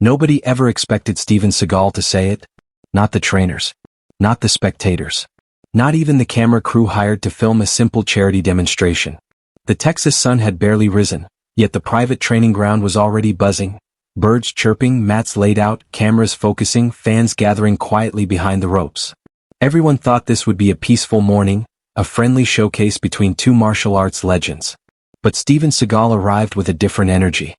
Nobody ever expected Steven Seagal to say it. Not the trainers. Not the spectators. Not even the camera crew hired to film a simple charity demonstration. The Texas sun had barely risen, yet the private training ground was already buzzing. Birds chirping, mats laid out, cameras focusing, fans gathering quietly behind the ropes. Everyone thought this would be a peaceful morning, a friendly showcase between two martial arts legends. But Steven Seagal arrived with a different energy.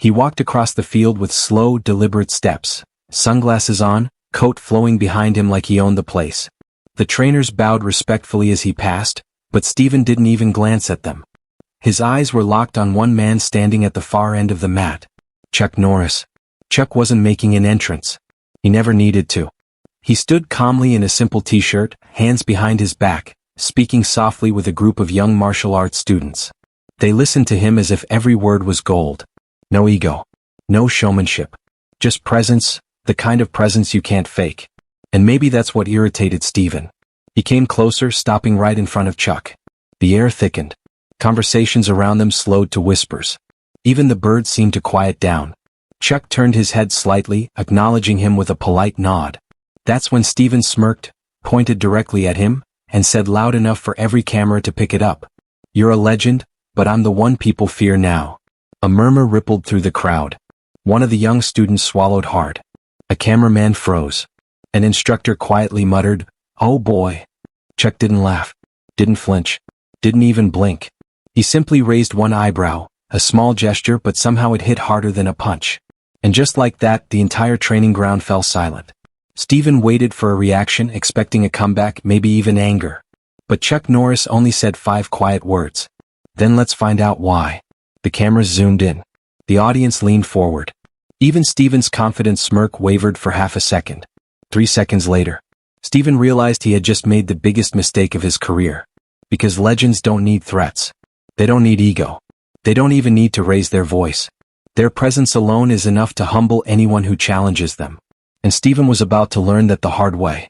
He walked across the field with slow, deliberate steps, sunglasses on, coat flowing behind him like he owned the place. The trainers bowed respectfully as he passed, but Steven didn't even glance at them. His eyes were locked on one man standing at the far end of the mat. Chuck Norris. Chuck wasn't making an entrance. He never needed to. He stood calmly in a simple t-shirt, hands behind his back, speaking softly with a group of young martial arts students. They listened to him as if every word was gold. No ego. No showmanship. Just presence, the kind of presence you can't fake. And maybe that's what irritated Steven. He came closer, stopping right in front of Chuck. The air thickened. Conversations around them slowed to whispers. Even the birds seemed to quiet down. Chuck turned his head slightly, acknowledging him with a polite nod. That's when Steven smirked, pointed directly at him, and said loud enough for every camera to pick it up. "You're a legend, but I'm the one people fear now." A murmur rippled through the crowd. One of the young students swallowed hard. A cameraman froze. An instructor quietly muttered, "Oh boy." Chuck didn't laugh, didn't flinch, didn't even blink. He simply raised one eyebrow, a small gesture, but somehow it hit harder than a punch. And just like that, the entire training ground fell silent. Steven waited for a reaction, expecting a comeback, maybe even anger. But Chuck Norris only said 5 quiet words. "Then let's find out why." The cameras zoomed in. The audience leaned forward. Even Steven's confident smirk wavered for half a second. 3 seconds later, Steven realized he had just made the biggest mistake of his career. Because legends don't need threats. They don't need ego. They don't even need to raise their voice. Their presence alone is enough to humble anyone who challenges them. And Steven was about to learn that the hard way.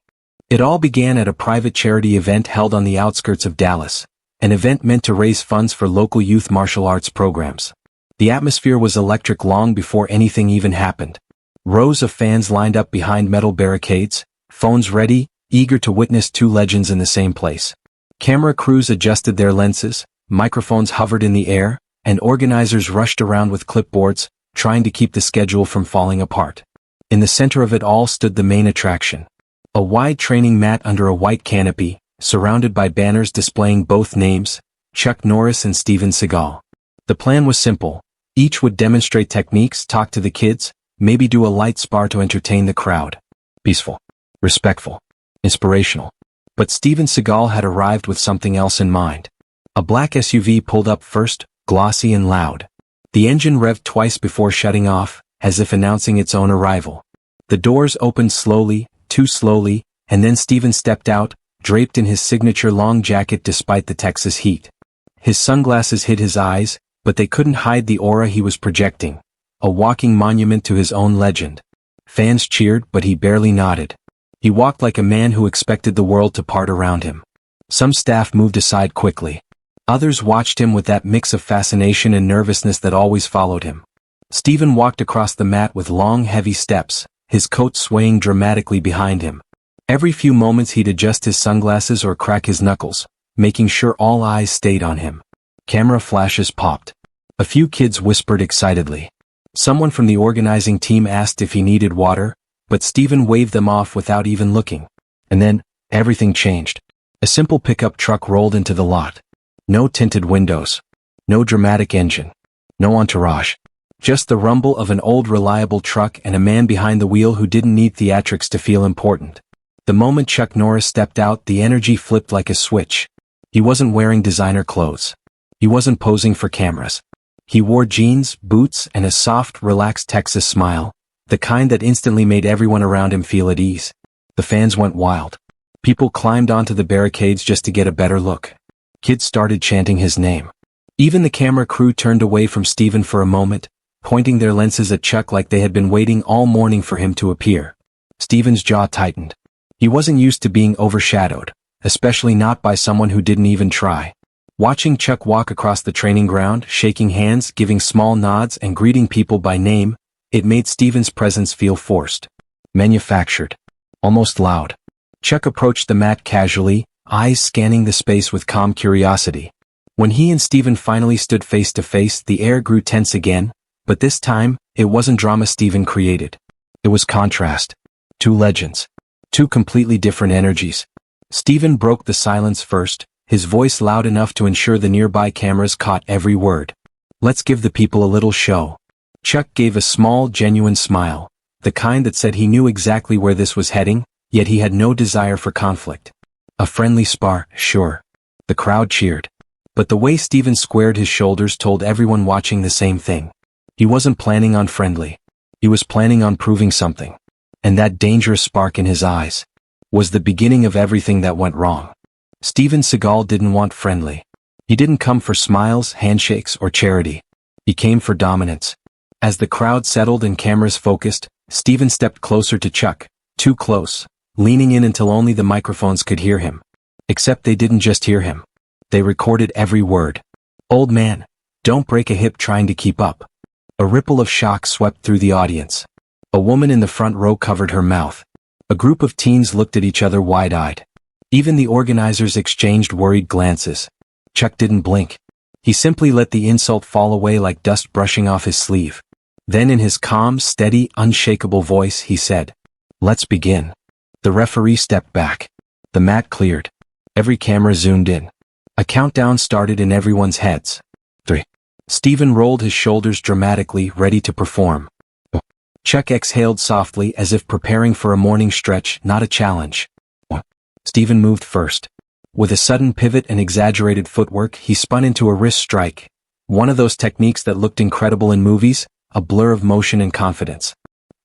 It all began at a private charity event held on the outskirts of Dallas, an event meant to raise funds for local youth martial arts programs. The atmosphere was electric long before anything even happened. Rows of fans lined up behind metal barricades, phones ready, eager to witness two legends in the same place. Camera crews adjusted their lenses, microphones hovered in the air, and organizers rushed around with clipboards, trying to keep the schedule from falling apart. In the center of it all stood the main attraction. A wide training mat under a white canopy, surrounded by banners displaying both names, Chuck Norris and Steven Seagal. The plan was simple. Each would demonstrate techniques, talk to the kids, maybe do a light spar to entertain the crowd. Peaceful, respectful, inspirational. But Steven Seagal had arrived with something else in mind. A black SUV pulled up first, glossy and loud. The engine revved twice before shutting off, as if announcing its own arrival. The doors opened slowly, too slowly, and then Steven stepped out, draped in his signature long jacket despite the Texas heat. His sunglasses hid his eyes, but they couldn't hide the aura he was projecting, a walking monument to his own legend. Fans cheered, but he barely nodded. He walked like a man who expected the world to part around him. Some staff moved aside quickly. Others watched him with that mix of fascination and nervousness that always followed him. Steven walked across the mat with long, heavy steps, his coat swaying dramatically behind him. Every few moments he'd adjust his sunglasses or crack his knuckles, making sure all eyes stayed on him. Camera flashes popped. A few kids whispered excitedly. Someone from the organizing team asked if he needed water, but Steven waved them off without even looking. And then, everything changed. A simple pickup truck rolled into the lot. No tinted windows. No dramatic engine. No entourage. Just the rumble of an old reliable truck and a man behind the wheel who didn't need theatrics to feel important. The moment Chuck Norris stepped out, the energy flipped like a switch. He wasn't wearing designer clothes. He wasn't posing for cameras. He wore jeans, boots, and a soft, relaxed Texas smile, the kind that instantly made everyone around him feel at ease. The fans went wild. People climbed onto the barricades just to get a better look. Kids started chanting his name. Even the camera crew turned away from Steven for a moment, pointing their lenses at Chuck like they had been waiting all morning for him to appear. Steven's jaw tightened. He wasn't used to being overshadowed, especially not by someone who didn't even try. Watching Chuck walk across the training ground, shaking hands, giving small nods, and greeting people by name, It made Steven's presence feel forced, manufactured, almost loud. Chuck approached the mat casually, eyes scanning the space with calm curiosity. When he and Steven finally stood face to face, the air grew tense again, but this time, it wasn't drama Steven created. It was contrast. Two legends. Two completely different energies. Steven broke the silence first, his voice loud enough to ensure the nearby cameras caught every word. Let's give the people a little show. Chuck gave a small, genuine smile, the kind that said he knew exactly where this was heading, yet he had no desire for conflict. A friendly spar, sure. The crowd cheered. But the way Steven squared his shoulders told everyone watching the same thing. He wasn't planning on friendly. He was planning on proving something. And that dangerous spark in his eyes was the beginning of everything that went wrong. Steven Seagal didn't want friendly. He didn't come for smiles, handshakes, or charity. He came for dominance. As the crowd settled and cameras focused, Steven stepped closer to Chuck, too close, leaning in until only the microphones could hear him. Except they didn't just hear him. They recorded every word. Old man, don't break a hip trying to keep up. A ripple of shock swept through the audience. A woman in the front row covered her mouth. A group of teens looked at each other wide-eyed. Even the organizers exchanged worried glances. Chuck didn't blink. He simply let the insult fall away like dust brushing off his sleeve. Then in his calm, steady, unshakable voice he said, "Let's begin." The referee stepped back. The mat cleared. Every camera zoomed in. A countdown started in everyone's heads. 3. Steven rolled his shoulders dramatically, ready to perform. Chuck exhaled softly as if preparing for a morning stretch, not a challenge. Steven moved first. With a sudden pivot and exaggerated footwork, he spun into a wrist strike. One of those techniques that looked incredible in movies, a blur of motion and confidence.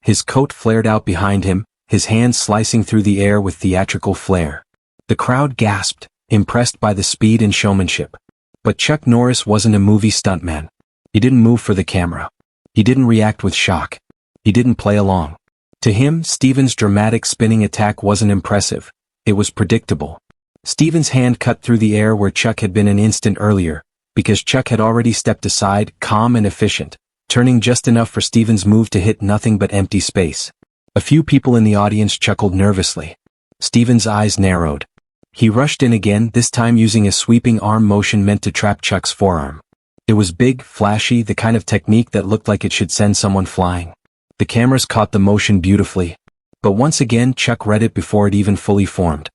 His coat flared out behind him, his hands slicing through the air with theatrical flair. The crowd gasped, impressed by the speed and showmanship. But Chuck Norris wasn't a movie stuntman. He didn't move for the camera. He didn't react with shock. He didn't play along. To him, Steven's dramatic spinning attack wasn't impressive. It was predictable. Steven's hand cut through the air where Chuck had been an instant earlier, because Chuck had already stepped aside, calm and efficient, turning just enough for Steven's move to hit nothing but empty space. A few people in the audience chuckled nervously. Steven's eyes narrowed. He rushed in again, this time using a sweeping arm motion meant to trap Chuck's forearm. It was big, flashy, the kind of technique that looked like it should send someone flying. The cameras caught the motion beautifully. But once again Chuck read it before it even fully formed.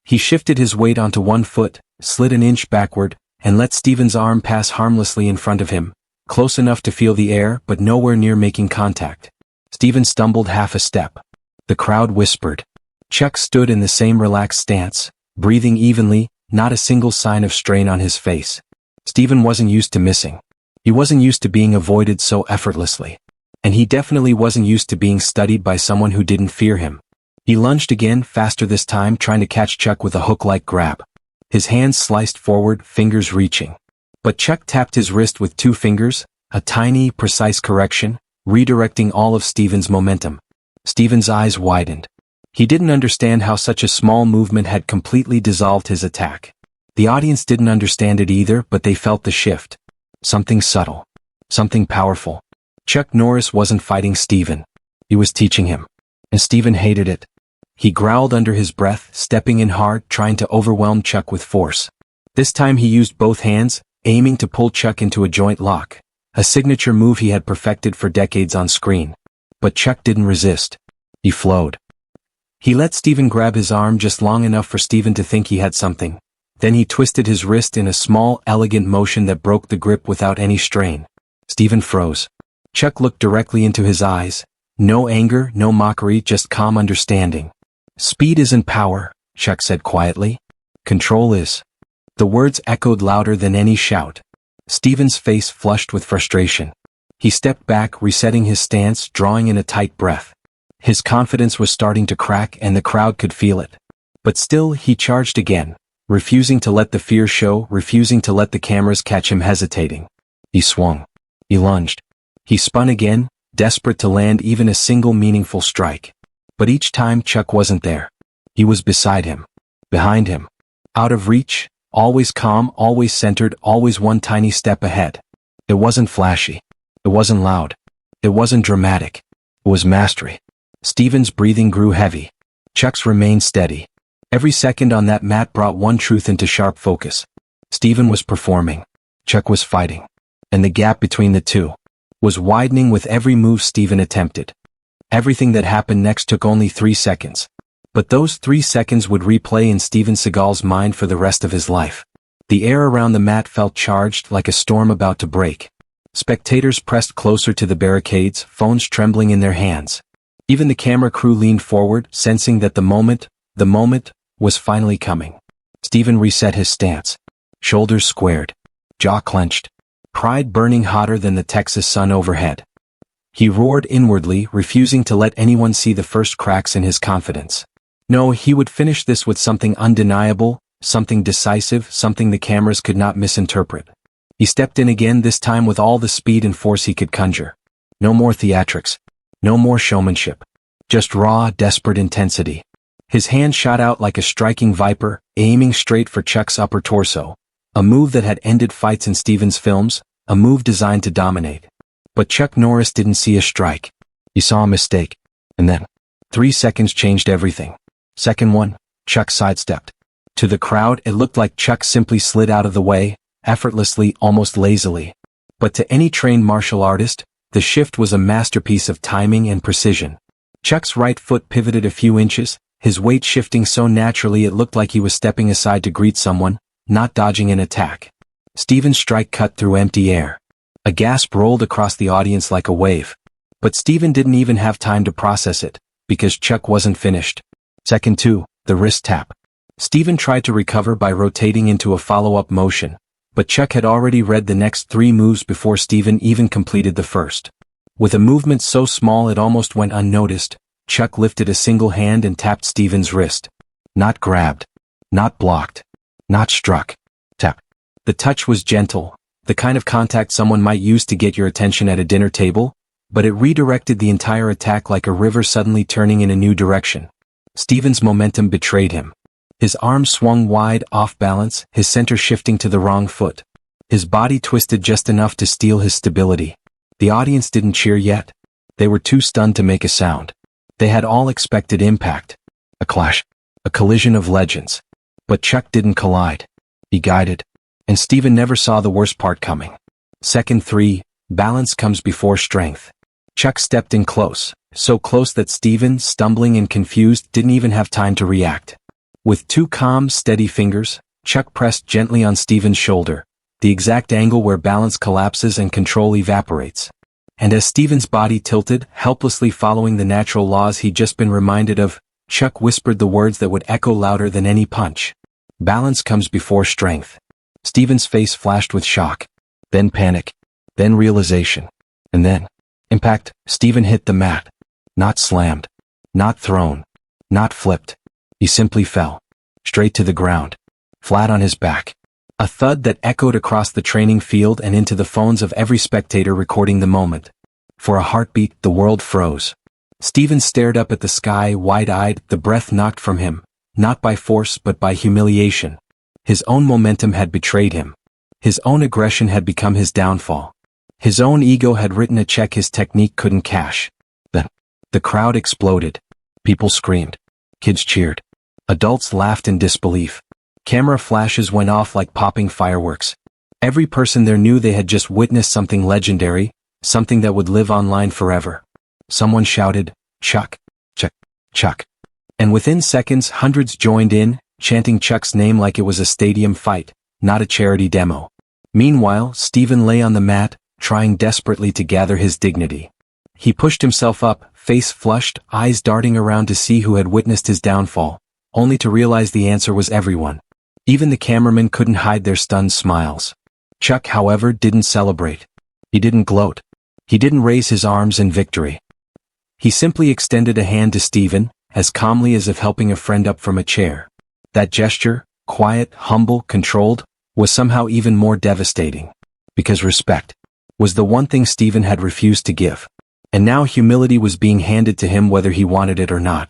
He shifted his weight onto one foot, slid an inch backward, and let Steven's arm pass harmlessly in front of him, close enough to feel the air but nowhere near making contact. Steven stumbled half a step. The crowd whispered. Chuck stood in the same relaxed stance, breathing evenly, not a single sign of strain on his face. Steven wasn't used to missing. He wasn't used to being avoided so effortlessly. And he definitely wasn't used to being studied by someone who didn't fear him. He lunged again, faster this time, trying to catch Chuck with a hook-like grab. His hands sliced forward, fingers reaching. But Chuck tapped his wrist with 2 fingers, a tiny, precise correction, redirecting all of Steven's momentum. Steven's eyes widened. He didn't understand how such a small movement had completely dissolved his attack. The audience didn't understand it either, but they felt the shift. Something subtle. Something powerful. Chuck Norris wasn't fighting Steven. He was teaching him. And Steven hated it. He growled under his breath, stepping in hard, trying to overwhelm Chuck with force. This time he used both hands, aiming to pull Chuck into a joint lock, a signature move he had perfected for decades on screen. But Chuck didn't resist. He flowed. He let Steven grab his arm just long enough for Steven to think he had something. Then he twisted his wrist in a small, elegant motion that broke the grip without any strain. Steven froze. Chuck looked directly into his eyes. No anger, no mockery, just calm understanding. Speed isn't power, Chuck said quietly. Control is. The words echoed louder than any shout. Steven's face flushed with frustration. He stepped back, resetting his stance, drawing in a tight breath. His confidence was starting to crack and the crowd could feel it. But still, he charged again, refusing to let the fear show, refusing to let the cameras catch him hesitating. He swung. He lunged. He spun again, desperate to land even a single meaningful strike. But each time Chuck wasn't there. He was beside him. Behind him. Out of reach, always calm, always centered, always one tiny step ahead. It wasn't flashy. It wasn't loud. It wasn't dramatic. It was mastery. Steven's breathing grew heavy. Chuck's remained steady. Every second on that mat brought one truth into sharp focus. Steven was performing. Chuck was fighting. And the gap between the two was widening with every move Steven attempted. Everything that happened next took only 3 seconds. But those 3 seconds would replay in Steven Seagal's mind for the rest of his life. The air around the mat felt charged like a storm about to break. Spectators pressed closer to the barricades, phones trembling in their hands. Even the camera crew leaned forward, sensing that the moment was finally coming. Steven reset his stance. Shoulders squared. Jaw clenched. Pride burning hotter than the Texas sun overhead. He roared inwardly, refusing to let anyone see the first cracks in his confidence. No, he would finish this with something undeniable, something decisive, something the cameras could not misinterpret. He stepped in again, this time with all the speed and force he could conjure. No more theatrics. No more showmanship. Just raw, desperate intensity. His hand shot out like a striking viper, aiming straight for Chuck's upper torso. A move that had ended fights in Steven's films, a move designed to dominate. But Chuck Norris didn't see a strike. He saw a mistake. And then, 3 seconds changed everything. Second one, Chuck sidestepped. To the crowd, it looked like Chuck simply slid out of the way, effortlessly, almost lazily. But to any trained martial artist, the shift was a masterpiece of timing and precision. Chuck's right foot pivoted a few inches, his weight shifting so naturally it looked like he was stepping aside to greet someone, not dodging an attack. Steven's strike cut through empty air. A gasp rolled across the audience like a wave. But Steven didn't even have time to process it, because Chuck wasn't finished. Second two, the wrist tap. Steven tried to recover by rotating into a follow-up motion, but Chuck had already read the next 3 moves before Steven even completed the first. With a movement so small it almost went unnoticed, Chuck lifted a single hand and tapped Steven's wrist. Not grabbed. Not blocked. Not struck. Tap. The touch was gentle, the kind of contact someone might use to get your attention at a dinner table, but it redirected the entire attack like a river suddenly turning in a new direction. Steven's momentum betrayed him. His arms swung wide, off balance, his center shifting to the wrong foot. His body twisted just enough to steal his stability. The audience didn't cheer yet. They were too stunned to make a sound. They had all expected impact. A clash. A collision of legends. But Chuck didn't collide. He guided. And Steven never saw the worst part coming. Second 3, balance comes before strength. Chuck stepped in close, so close that Steven, stumbling and confused, didn't even have time to react. With 2 calm, steady fingers, Chuck pressed gently on Steven's shoulder, the exact angle where balance collapses and control evaporates. And as Steven's body tilted, helplessly following the natural laws he'd just been reminded of, Chuck whispered the words that would echo louder than any punch. Balance comes before strength. Steven's face flashed with shock, then panic, then realization, and then impact. Steven hit the mat. Not slammed, not thrown, not flipped. He simply fell, straight to the ground, flat on his back. A thud that echoed across the training field and into the phones of every spectator recording the moment. For a heartbeat, the world froze. Steven stared up at the sky, wide-eyed, the breath knocked from him, not by force but by humiliation. His own momentum had betrayed him. His own aggression had become his downfall. His own ego had written a check his technique couldn't cash. Then, the crowd exploded. People screamed. Kids cheered. Adults laughed in disbelief. Camera flashes went off like popping fireworks. Every person there knew they had just witnessed something legendary, something that would live online forever. Someone shouted, "Chuck! Chuck! Chuck!" And within seconds hundreds joined in, chanting Chuck's name like it was a stadium fight, not a charity demo. Meanwhile, Steven lay on the mat, trying desperately to gather his dignity. He pushed himself up, face flushed, eyes darting around to see who had witnessed his downfall, only to realize the answer was everyone. Even the cameramen couldn't hide their stunned smiles. Chuck, however, didn't celebrate. He didn't gloat. He didn't raise his arms in victory. He simply extended a hand to Steven, as calmly as if helping a friend up from a chair. That gesture, quiet, humble, controlled, was somehow even more devastating. Because respect was the one thing Steven had refused to give. And now humility was being handed to him whether he wanted it or not.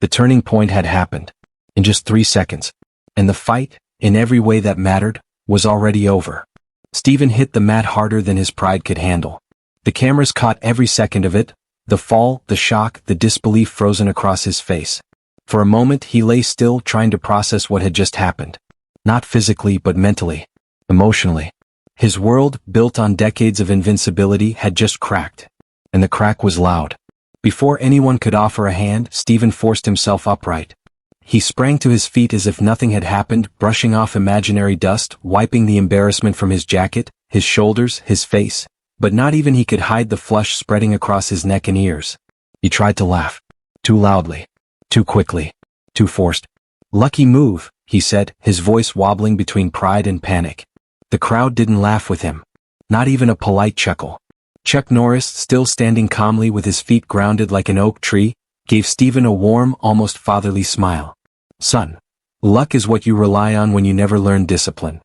The turning point had happened. In just 3 seconds. And the fight, in every way that mattered, was already over. Steven hit the mat harder than his pride could handle. The cameras caught every second of it, the fall, the shock, the disbelief frozen across his face. For a moment he lay still, trying to process what had just happened. Not physically but mentally, emotionally. His world, built on decades of invincibility, had just cracked. And the crack was loud. Before anyone could offer a hand, Stephen forced himself upright. He sprang to his feet as if nothing had happened, brushing off imaginary dust, wiping the embarrassment from his jacket, his shoulders, his face. But not even he could hide the flush spreading across his neck and ears. He tried to laugh. Too loudly. Too quickly. Too forced. "Lucky move," he said, his voice wobbling between pride and panic. The crowd didn't laugh with him. Not even a polite chuckle. Chuck Norris, still standing calmly with his feet grounded like an oak tree, gave Stephen a warm, almost fatherly smile. "Son, luck is what you rely on when you never learn discipline."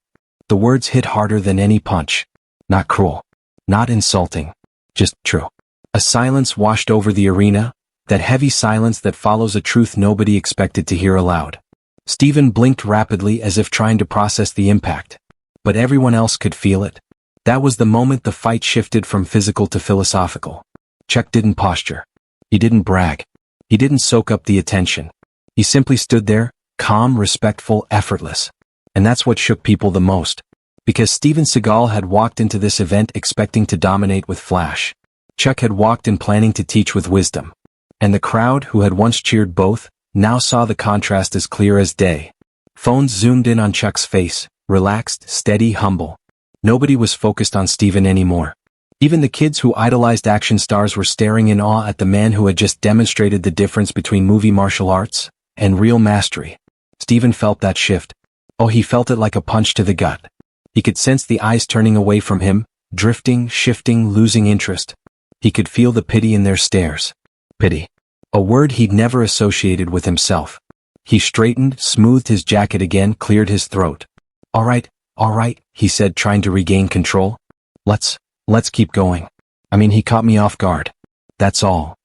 The words hit harder than any punch. Not cruel. Not insulting. Just true. A silence washed over the arena, that heavy silence that follows a truth nobody expected to hear aloud. Stephen blinked rapidly as if trying to process the impact. But everyone else could feel it. That was the moment the fight shifted from physical to philosophical. Chuck didn't posture. He didn't brag. He didn't soak up the attention. He simply stood there, calm, respectful, effortless. And that's what shook people the most. Because Steven Seagal had walked into this event expecting to dominate with flash. Chuck had walked in planning to teach with wisdom. And the crowd, who had once cheered both, now saw the contrast as clear as day. Phones zoomed in on Chuck's face, relaxed, steady, humble. Nobody was focused on Stephen anymore. Even the kids who idolized action stars were staring in awe at the man who had just demonstrated the difference between movie martial arts and real mastery. Stephen felt that shift. Oh, he felt it like a punch to the gut. He could sense the eyes turning away from him, drifting, shifting, losing interest. He could feel the pity in their stares. Pity. A word he'd never associated with himself. He straightened, smoothed his jacket again, cleared his throat. All right, he said, trying to regain control. Let's keep going. I mean, he caught me off guard. That's all.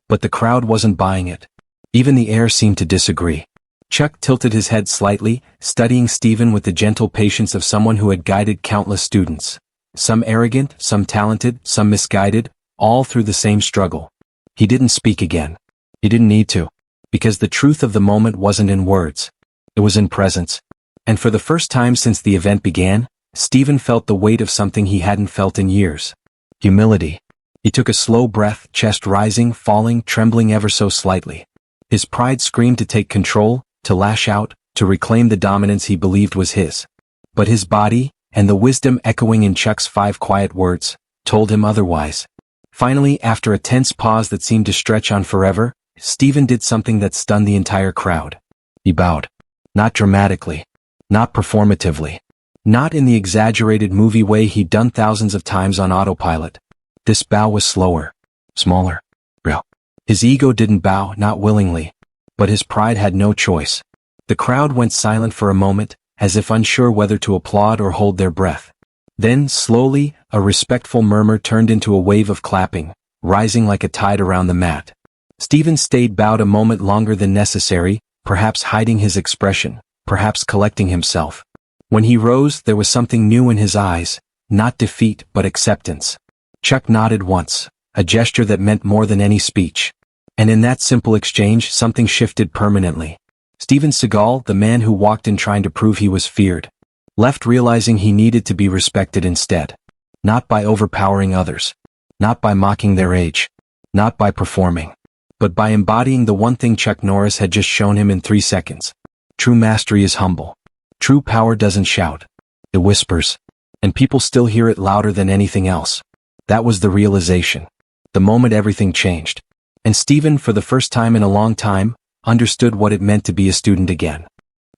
But the crowd wasn't buying it. Even the air seemed to disagree. Chuck tilted his head slightly, studying Stephen with the gentle patience of someone who had guided countless students. Some arrogant, some talented, some misguided, all through the same struggle. He didn't speak again. He didn't need to. Because the truth of the moment wasn't in words. It was in presence. And for the first time since the event began, Stephen felt the weight of something he hadn't felt in years. Humility. He took a slow breath, chest rising, falling, trembling ever so slightly. His pride screamed to take control, to lash out, to reclaim the dominance he believed was his. But his body, and the wisdom echoing in Chuck's 5 quiet words, told him otherwise. Finally, after a tense pause that seemed to stretch on forever, Stephen did something that stunned the entire crowd. He bowed. Not dramatically. Not performatively. Not in the exaggerated movie way he'd done thousands of times on autopilot. This bow was slower. Smaller. Real. His ego didn't bow, not willingly. But his pride had no choice. The crowd went silent for a moment, as if unsure whether to applaud or hold their breath. Then, slowly, a respectful murmur turned into a wave of clapping, rising like a tide around the mat. Stephen stayed bowed a moment longer than necessary, perhaps hiding his expression, perhaps collecting himself. When he rose, there was something new in his eyes, not defeat but acceptance. Chuck nodded once, a gesture that meant more than any speech. And in that simple exchange, something shifted permanently. Steven Seagal, the man who walked in trying to prove he was feared, left realizing he needed to be respected instead. Not by overpowering others. Not by mocking their age. Not by performing. But by embodying the one thing Chuck Norris had just shown him in 3 seconds. True mastery is humble. True power doesn't shout. It whispers. And people still hear it louder than anything else. That was the realization. The moment everything changed. And Stephen, for the first time in a long time, understood what it meant to be a student again.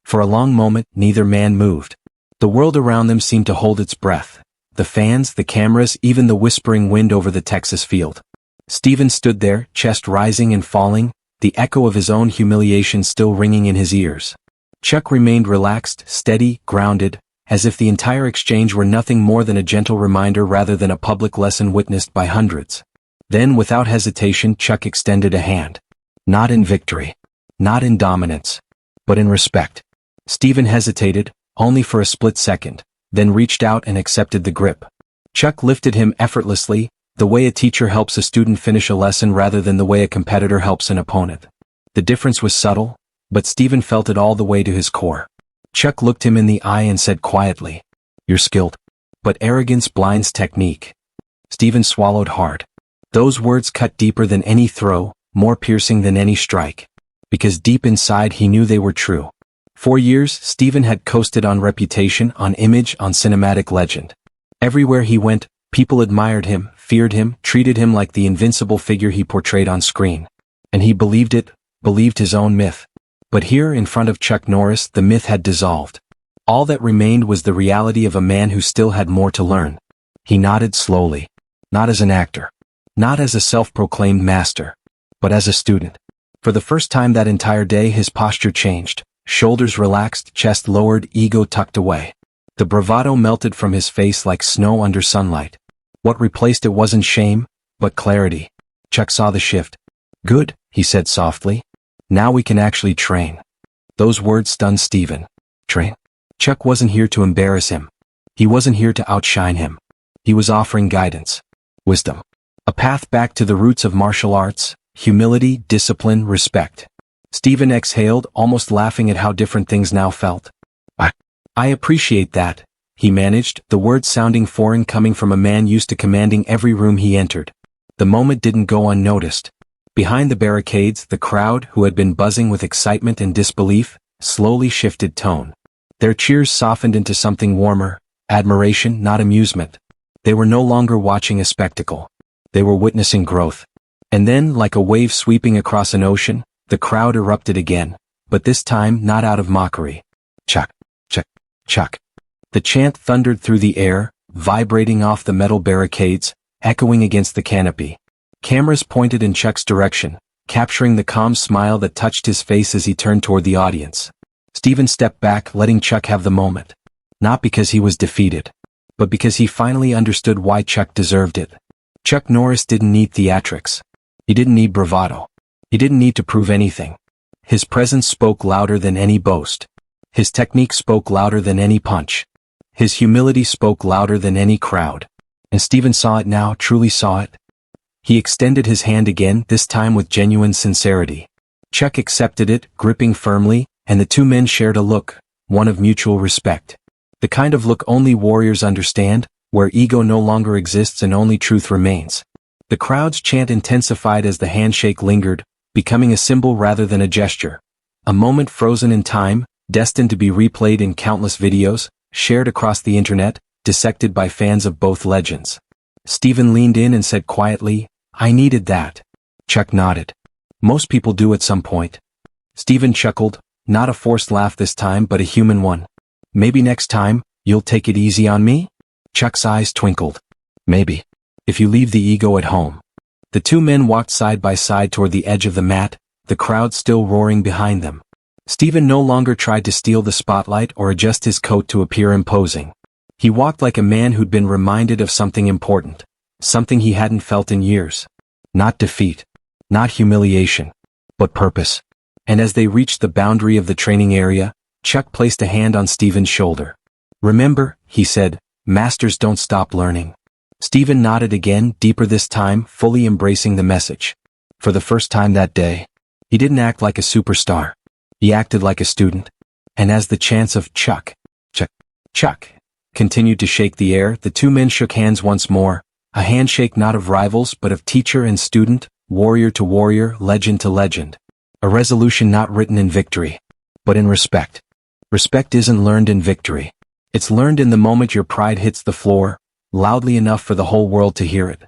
For a long moment, neither man moved. The world around them seemed to hold its breath. The fans, the cameras, even the whispering wind over the Texas field. Stephen stood there, chest rising and falling, the echo of his own humiliation still ringing in his ears. Chuck remained relaxed, steady, grounded, as if the entire exchange were nothing more than a gentle reminder rather than a public lesson witnessed by hundreds. Then, without hesitation, Chuck extended a hand. Not in victory. Not in dominance. But in respect. Stephen hesitated, only for a split second, then reached out and accepted the grip. Chuck lifted him effortlessly, The way a teacher helps a student finish a lesson rather than the way a competitor helps an opponent. The difference was subtle, but Stephen felt it all the way to his core. Chuck looked him in the eye and said quietly, "You're skilled. But arrogance blinds technique." Stephen swallowed hard. Those words cut deeper than any throw, more piercing than any strike. Because deep inside he knew they were true. For years, Stephen had coasted on reputation, on image, on cinematic legend. Everywhere he went, people admired him, feared him, treated him like the invincible figure he portrayed on screen. And he believed it, believed his own myth. But here, in front of Chuck Norris, the myth had dissolved. All that remained was the reality of a man who still had more to learn. He nodded slowly. Not as an actor. Not as a self-proclaimed master. But as a student. For the first time that entire day his posture changed. Shoulders relaxed, chest lowered, ego tucked away. The bravado melted from his face like snow under sunlight. What replaced it wasn't shame, but clarity. Chuck saw the shift. "Good," he said softly. "Now we can actually train." Those words stunned Stephen. Train? Chuck wasn't here to embarrass him. He wasn't here to outshine him. He was offering guidance. Wisdom. A path back to the roots of martial arts, humility, discipline, respect. Stephen exhaled, almost laughing at how different things now felt. I appreciate that," he managed, the words sounding foreign coming from a man used to commanding every room he entered. The moment didn't go unnoticed. Behind the barricades, the crowd, who had been buzzing with excitement and disbelief, slowly shifted tone. Their cheers softened into something warmer, admiration, not amusement. They were no longer watching a spectacle. They were witnessing growth. And then, like a wave sweeping across an ocean, the crowd erupted again, but this time not out of mockery. Chuck, Chuck, Chuck. The chant thundered through the air, vibrating off the metal barricades, echoing against the canopy. Cameras pointed in Chuck's direction, capturing the calm smile that touched his face as he turned toward the audience. Stephen stepped back, letting Chuck have the moment. Not because he was defeated, but because he finally understood why Chuck deserved it. Chuck Norris didn't need theatrics. He didn't need bravado. He didn't need to prove anything. His presence spoke louder than any boast. His technique spoke louder than any punch. His humility spoke louder than any crowd. And Stephen saw it now, truly saw it. He extended his hand again, this time with genuine sincerity. Chuck accepted it, gripping firmly, and the two men shared a look, one of mutual respect. The kind of look only warriors understand, where ego no longer exists and only truth remains. The crowd's chant intensified as the handshake lingered, becoming a symbol rather than a gesture. A moment frozen in time, destined to be replayed in countless videos, shared across the internet, dissected by fans of both legends. Stephen leaned in and said quietly, "I needed that." Chuck nodded. "Most people do at some point." Stephen chuckled, not a forced laugh this time but a human one. "Maybe next time, you'll take it easy on me?" Chuck's eyes twinkled. "Maybe. If you leave the ego at home." The two men walked side by side toward the edge of the mat, the crowd still roaring behind them. Stephen no longer tried to steal the spotlight or adjust his coat to appear imposing. He walked like a man who'd been reminded of something important, something he hadn't felt in years. Not defeat, not humiliation, but purpose. And as they reached the boundary of the training area, Chuck placed a hand on Stephen's shoulder. "Remember," he said, "masters don't stop learning." Stephen nodded again, deeper this time, fully embracing the message. For the first time that day, he didn't act like a superstar. He acted like a student. And as the chants of Chuck, Chuck, Chuck continued to shake the air, the two men shook hands once more, a handshake not of rivals but of teacher and student, warrior to warrior, legend to legend. A resolution not written in victory, but in respect. Respect isn't learned in victory. It's learned in the moment your pride hits the floor, loudly enough for the whole world to hear it.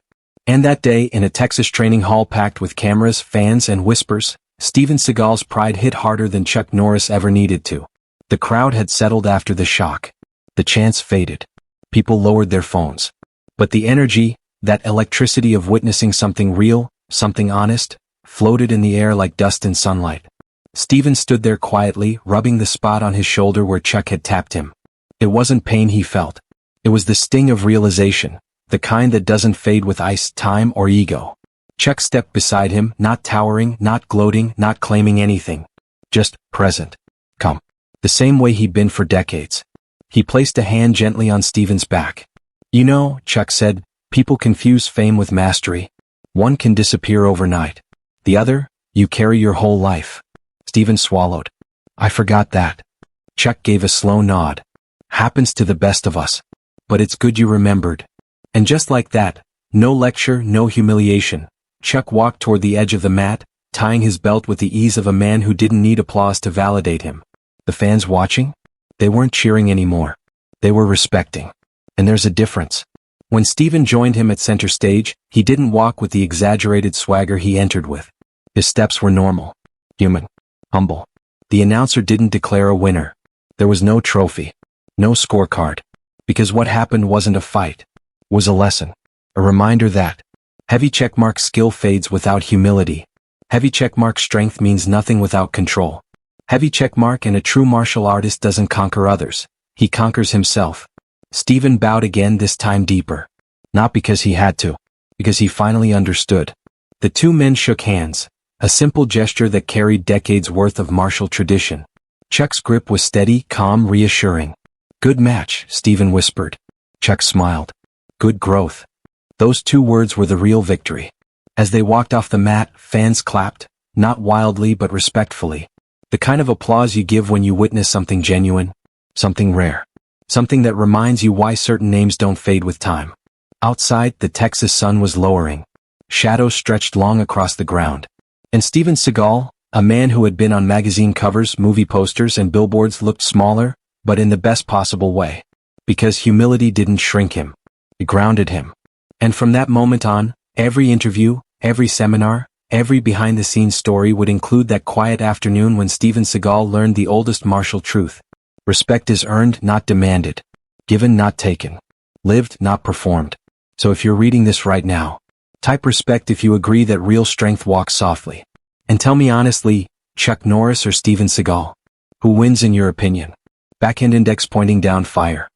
And that day, in a Texas training hall packed with cameras, fans, and whispers, Steven Seagal's pride hit harder than Chuck Norris ever needed to. The crowd had settled after the shock. The chants faded. People lowered their phones. But the energy, that electricity of witnessing something real, something honest, floated in the air like dust in sunlight. Steven stood there quietly, rubbing the spot on his shoulder where Chuck had tapped him. It wasn't pain he felt. It was the sting of realization, the kind that doesn't fade with ice, time, or ego. Chuck stepped beside him, not towering, not gloating, not claiming anything. Just present. Come. The same way he'd been for decades. He placed a hand gently on Steven's back. "You know," Chuck said, People confuse fame with mastery. One can disappear overnight. The other, you carry your whole life. Steven swallowed. I forgot that. Chuck gave a slow nod. Happens to the best of us. But it's good you remembered. And just like that, no lecture, no humiliation, Chuck walked toward the edge of the mat, tying his belt with the ease of a man who didn't need applause to validate him. The fans watching? They weren't cheering anymore. They were respecting. And there's a difference. When Steven joined him at center stage, he didn't walk with the exaggerated swagger he entered with. His steps were normal, human, humble. The announcer didn't declare a winner. There was no trophy, no scorecard. Because what happened wasn't a fight. It was a lesson. A reminder that heavy checkmark skill fades without humility. Heavy checkmark strength means nothing without control. Heavy checkmark and a true martial artist doesn't conquer others. He conquers himself. Steven bowed again, this time deeper. Not because he had to. Because he finally understood. The two men shook hands. A simple gesture that carried decades worth of martial tradition. Chuck's grip was steady, calm, reassuring. Good match, Steven whispered. Chuck smiled. Good growth. Those two words were the real victory. As they walked off the mat, fans clapped, not wildly but respectfully. The kind of applause you give when you witness something genuine, something rare, something that reminds you why certain names don't fade with time. Outside, the Texas sun was lowering. Shadows stretched long across the ground. And Steven Seagal, a man who had been on magazine covers, movie posters, and billboards, looked smaller, but in the best possible way. Because humility didn't shrink him. It grounded him. And from that moment on, every interview, every seminar, every behind-the-scenes story would include that quiet afternoon when Steven Seagal learned the oldest martial truth. Respect is earned, not demanded. Given, not taken. Lived, not performed. So if you're reading this right now, type respect if you agree that real strength walks softly. And tell me honestly, Chuck Norris or Steven Seagal? Who wins in your opinion? Backhand index pointing down, fire.